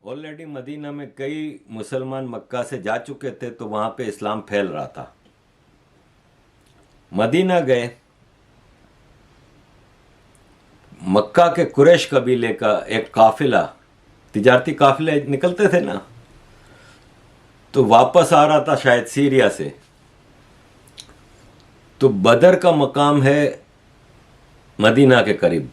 Already Medina में कई मुसलमान मक्का से जा चुके थे, तो वहां पे इस्लाम फैल रहा था। मदीना गए। मक्का के कुरैश कबीले का एक काफिला, तिजारती काफिले निकलते थे ना, तो वापस आ रहा था शायद सीरिया से। तो बदर का मकाम है मदीना के करीब।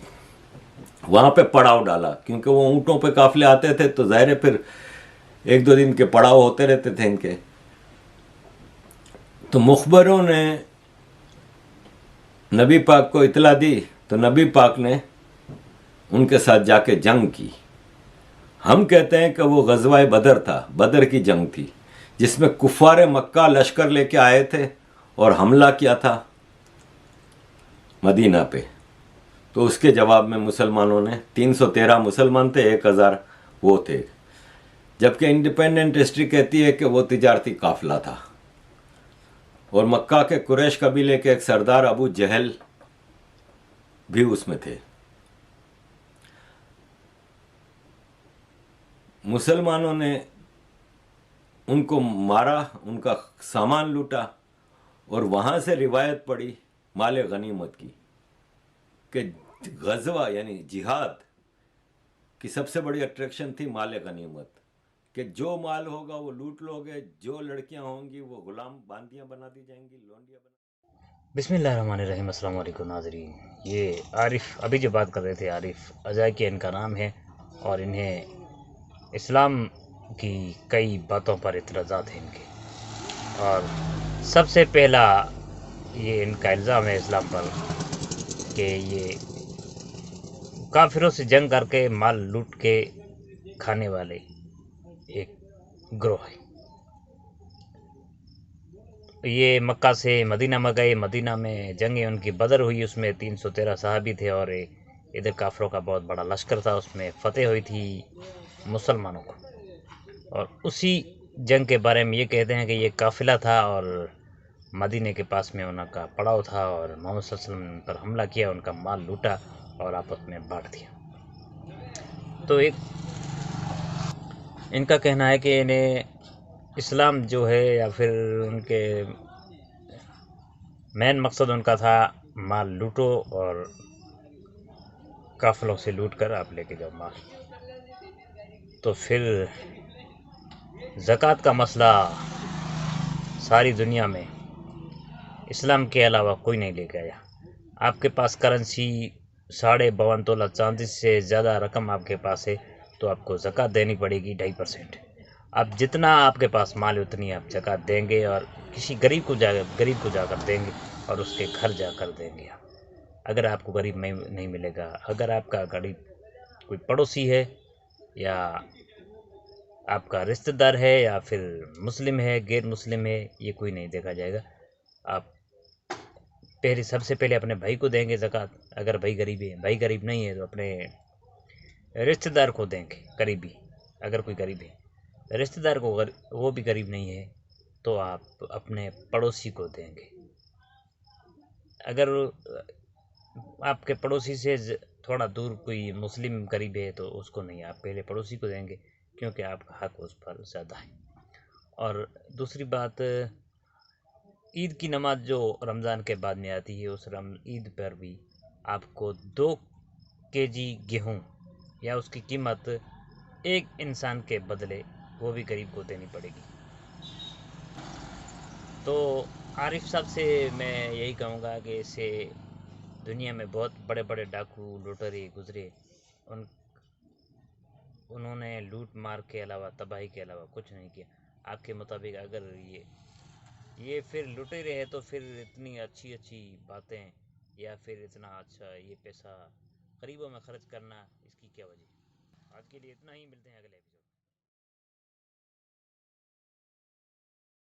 वहां पे पड़ाव डाला, क्योंकि वो ऊंटों पे काफिले आते थे, तो जाहिर है फिर एक दो दिन के पड़ाव होते रहते थे इनके। तो मुखबरों ने नबी पाक को इतला दी, तो नबी पाक ने उनके साथ जाके जंग की। हम कहते हैं कि वो गजवा बदर था, बदर की जंग थी, जिसमें कुफार मक्का लश्कर लेके आए थे और हमला किया था मदीना पे। तो उसके जवाब में मुसलमानों ने, 313 मुसलमान थे, 1000 वो थे। जबकि इंडिपेंडेंट हिस्ट्री कहती है कि वो तिजारती काफिला था। और मक्का के कुरैश कबीले के एक सरदार अबू जहल भी उसमें थे। मुसलमानों ने उनको मारा, उनका सामान लूटा, और वहां से रिवायत पड़ी माल गनीमत की, कि गजवा यानी जिहाद की सबसे बड़ी अट्रैक्शन थी माल गनीमत, कि जो माल होगा वो लूट लोगे, जो लड़कियां होंगी वो गुलाम बांदियां बना दी जाएंगी, लोंडियां बना। बिस्मिल्लाहिर्रहमानिर्रहीम। अस्सलाम वालेकुम नाज़रीन। ये आरिफ अभी जो बात कर रहे थे, आरिफ अजाकी इनका नाम है, और इन्हें इस्लाम की कई बातों पर इतराज़ात हैं इनके। और सबसे पहला ये इनका इल्ज़ाम है इस्लाम पर कि ये काफिरों से जंग करके माल लूट के खाने वाले एक ग्रोह है। ये मक्का से मदीना में गए, मदीना में जंगें उनकी बदर हुई, उसमें 313 सहाबी थे, और इधर काफरों का बहुत बड़ा लश्कर था, उसमें फतेह हुई थी मुसलमानों को। और उसी जंग के बारे में ये कहते हैं कि ये काफिला था और मदीने के पास में उनका पड़ाव था, और मोहम्मद सल्लल्लाहु अलैहि वसल्लम पर हमला किया, उनका माल लूटा और आपस में बांट दिया। तो एक इनका कहना है कि इन्हें इस्लाम जो है, या फिर उनके मेन मकसद उनका था माल लूटो और काफिलों से लूट कर आप लेके जाओ माल। तो फिर ज़कात का मसला सारी दुनिया में इस्लाम के अलावा कोई नहीं लेके आया। आपके पास करेंसी 52.5 तोला चांदी से ज़्यादा रकम आपके पास है, तो आपको ज़कात देनी पड़ेगी 2.5%। आप जितना आपके पास माल है उतनी आप ज़कात देंगे, और किसी गरीब को जाकर देंगे, और उसके घर जाकर देंगे आप। अगर आपको गरीब नहीं मिलेगा, अगर आपका गरीब कोई पड़ोसी है, या आपका रिश्तेदार है, या फिर मुस्लिम है, गैर मुस्लिम है, ये कोई नहीं देखा जाएगा। आप पहले सबसे पहले अपने भाई को देंगे ज़कात, अगर भाई गरीब है। भाई गरीब नहीं है तो अपने रिश्तेदार को देंगे, करीबी, अगर कोई गरीब है। रिश्तेदार को वो भी गरीब नहीं है, तो आप अपने पड़ोसी को देंगे। अगर आपके पड़ोसी से थोड़ा दूर कोई मुस्लिम करीब है, तो उसको नहीं, आप पहले पड़ोसी को देंगे, क्योंकि आपका हक उस पर ज़्यादा है। और दूसरी बात, ईद की नमाज जो रमज़ान के बाद में आती है, उस ईद पर भी आपको 2 केजी गेहूँ, या उसकी कीमत एक इंसान के बदले वो भी गरीब को देनी पड़ेगी। तो आरिफ साहब से मैं यही कहूँगा कि इससे दुनिया में बहुत बड़े बड़े डाकू लुटेरे गुजरे, उन उन्होंने लूट मार के अलावा, तबाही के अलावा कुछ नहीं किया। आपके मुताबिक अगर ये फिर लुटेरे हैं, तो फिर इतनी अच्छी अच्छी बातें, या फिर इतना अच्छा ये पैसा गरीबों में खर्च करना, इसकी क्या वजह? आज के लिए इतना ही, मिलते हैं अगले एपिसोड।